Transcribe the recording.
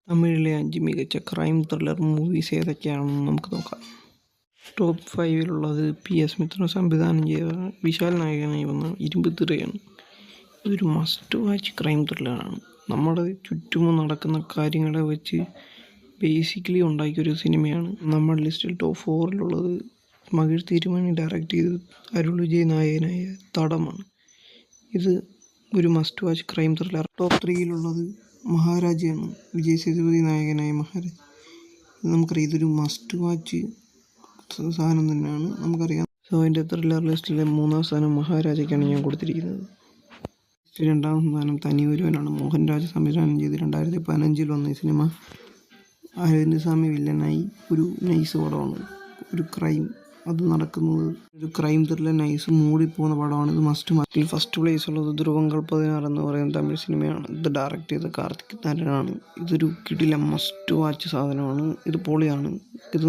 തമിഴിലെ 5 മികച്ച crime thriller movies ഏതൊക്കെയാണെന്ന് നമുക്ക് നോക്കാം. ടോപ്പ് 5-ലുള്ളത് PS മിഥുൻ സംവിധാനം ചെയ്ത വിശാൽ നായകനായി വന്ന ഇരുമ്പുത്തിരയാണ്. ഇതൊരു മസ്റ്റ് വാച്ച് ക്രൈം ത്രില്ലറാണ്. നമ്മുടെ ചുറ്റും നടക്കുന്ന കാര്യങ്ങളെ വെച്ച് ബേസിക്കലി ഉണ്ടാക്കിയൊരു സിനിമയാണ്. നമ്മുടെ ലിസ്റ്റിൽ ടോപ്പ് 4-ലുള്ളത് മഹേഷ് തിരുമേനി ഡയറക്റ്റ് ചെയ്ത് അരുൾ വിജയ് നായകനായ തടമാണ്. ഇത് ഒരു must watch crime thriller. Top 3-ലുള്ളത് മഹാരാജയാണ്. വിജയ് സേതുപതി നായകനായ മഹാരാജ. നമുക്കറിയാം ഇതൊരു മസ്റ്റ് വാച്ച് സാധനം തന്നെയാണ്, നമുക്കറിയാം. സോ അതിൻ്റെ ത്രില്ലർ ലിസ്റ്റിലെ 3-ാം സ്ഥാനം മഹാരാജയ്ക്കാണ് ഞാൻ കൊടുത്തിരിക്കുന്നത്. 2-ാം സ്ഥാനം തനിയൊരുവനാണ്. മോഹൻരാജ് സംവിധാനം ചെയ്ത് 2015-ൽ വന്ന ഈ സിനിമ അരവിന്ദ് സ്വാമി വില്ലനായി ഒരു നൈസ് പടമാണ്. ഒരു ക്രൈം അത് നടക്കുന്നത് ഒരു ക്രൈം ത്രില്ലർ നൈസ് മൂടിപ്പോകുന്ന പടമാണ്. ഇത് മസ്റ്റ്. ഫസ്റ്റ് പ്ലേസ് ഉള്ളത് ധ്രുവങ്ങൾ 16 എന്ന് പറയുന്ന തമിഴ് സിനിമയാണ്. ഇത് ഡയറക്റ്റ് ചെയ്ത കാർത്തിക് നാരായണനാണ്. ഇതൊരു കിടിലം മസ്റ്റ് വാച്ച് സാധനമാണ്. ഇത് പൊളിയാണ്. ഇത്